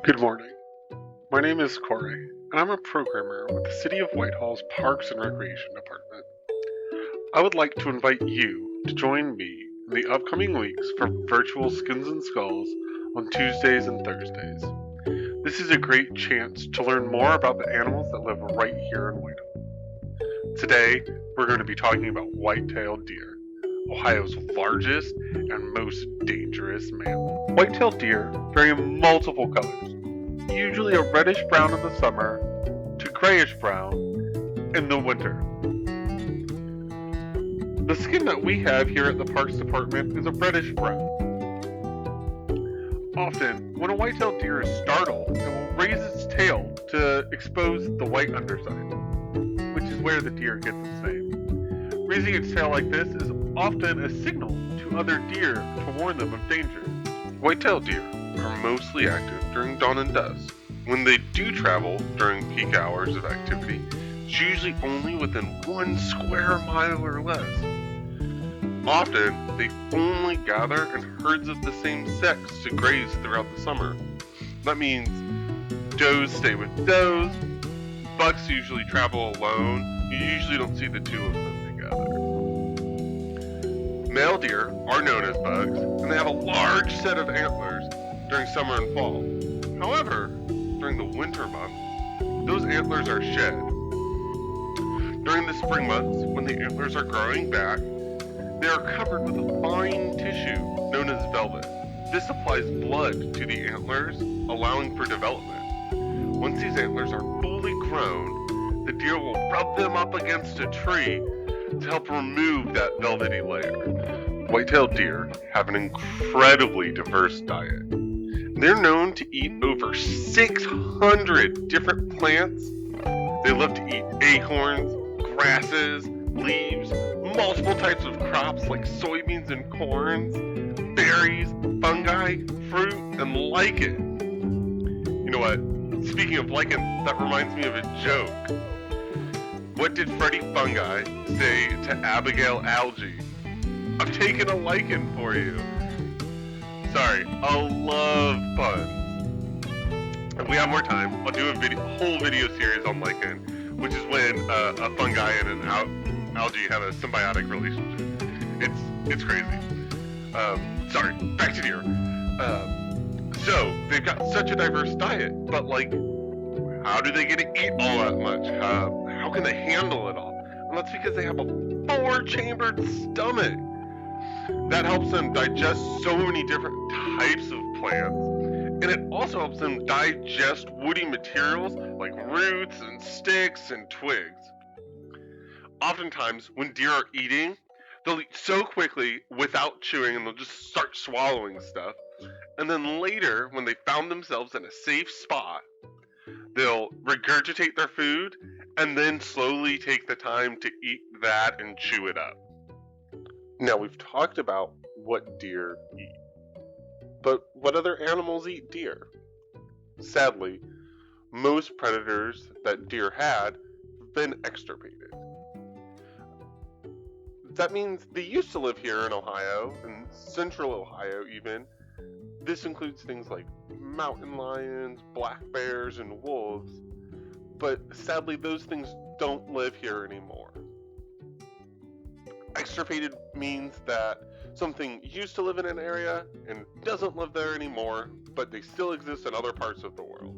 Good morning. My name is Cory, and I'm a programmer with the City of Whitehall's Parks and Recreation Department. I would like to invite you to join me in the upcoming weeks for virtual Skins and Skulls on Tuesdays and Thursdays. This is a great chance to learn more about the animals that live right here in Whitehall. Today, we're going to be talking about white-tailed deer, Ohio's largest and most dangerous mammal. White-tailed deer vary in multiple colors, usually a reddish brown in the summer to grayish brown in the winter. The skin that we have here at the Parks Department is a reddish brown. Often, when a white-tailed deer is startled, it will raise its tail to expose the white underside, which is where the deer gets its name. Raising its tail like this is often a signal to other deer to warn them of danger. White-tailed deer are mostly active during dawn and dusk. When they do travel during peak hours of activity, it's usually only within 1 square mile or less. Often, they only gather in herds of the same sex to graze throughout the summer. That means does stay with does, bucks usually travel alone, you usually don't see the two of them together. Male deer are known as bucks, and they have a large set of antlers during summer and fall. However, during the winter months, those antlers are shed. During the spring months, when the antlers are growing back, they are covered with a fine tissue known as velvet. This supplies blood to the antlers, allowing for development. Once these antlers are fully grown, the deer will rub them up against a tree to help remove that velvety layer. White-tailed deer have an incredibly diverse diet. They're known to eat over 600 different plants. They love to eat acorns, grasses, leaves, multiple types of crops like soybeans and corns, berries, fungi, fruit, and lichen. You know what? Speaking of lichen, that reminds me of a joke. What did Freddy Fungi say to Abigail Algae? I've taken a lichen for you. Sorry, I love puns. If we have more time, I'll do a whole video series on lichen, which is when a fungi and an algae have a symbiotic relationship. It's crazy. Sorry, back to deer. So they've got such a diverse diet, but how do they get to eat all that much? How can they handle it all? And that's because they have a 4-chambered stomach. That helps them digest so many different types of plants, and it also helps them digest woody materials like roots and sticks and twigs. Oftentimes, when deer are eating, they'll eat so quickly without chewing and they'll just start swallowing stuff. And then later, when they found themselves in a safe spot, they'll regurgitate their food and then slowly take the time to eat that and chew it up. Now, we've talked about what deer eat, but what other animals eat deer? Sadly, most predators that deer had have been extirpated. That means they used to live here in Ohio, in central Ohio even. This includes things like mountain lions, black bears, and wolves, but sadly those things don't live here anymore. Extirpated means that something used to live in an area and doesn't live there anymore, but they still exist in other parts of the world.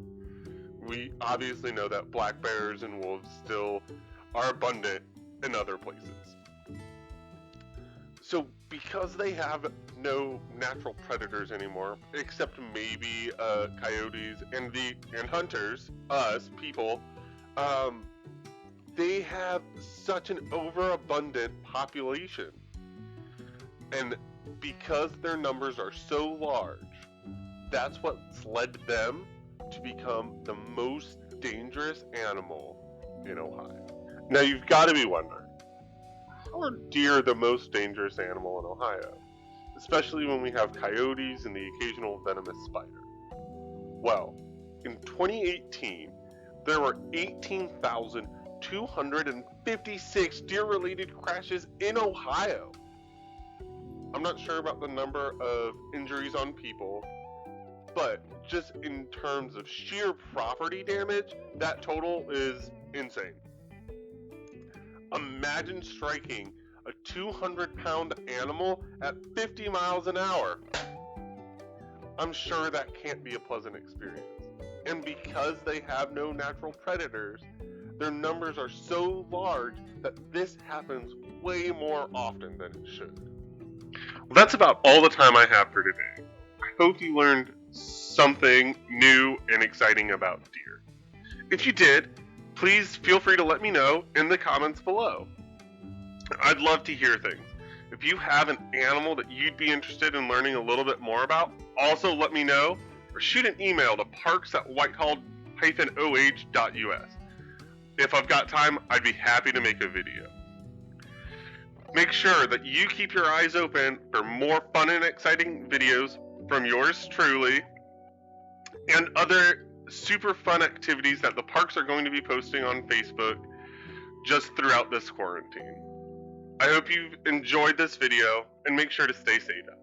We obviously know that black bears and wolves still are abundant in other places. So because they have no natural predators anymore, except maybe coyotes and hunters, us people, they have such an overabundant population. And because their numbers are so large, that's what's led them to become the most dangerous animal in Ohio. Now you've got to be wondering, how are deer the most dangerous animal in Ohio? Especially when we have coyotes and the occasional venomous spider. Well, in 2018, there were 18,256 deer-related crashes in Ohio. I'm not sure about the number of injuries on people, but just in terms of sheer property damage, that total is insane. Imagine striking a 200-pound animal at 50 miles an hour. I'm sure that can't be a pleasant experience. And because they have no natural predators, their numbers are so large that this happens way more often than it should. Well, that's about all the time I have for today. I hope you learned something new and exciting about deer. If you did, please feel free to let me know in the comments below. I'd love to hear things. If you have an animal that you'd be interested in learning a little bit more about, also let me know, or shoot an email to parks@whitehall-oh.us. If I've got time, I'd be happy to make a video. Make sure that you keep your eyes open for more fun and exciting videos from yours truly, and other super fun activities that the parks are going to be posting on Facebook just throughout this quarantine. I hope you've enjoyed this video, and make sure to stay safe out.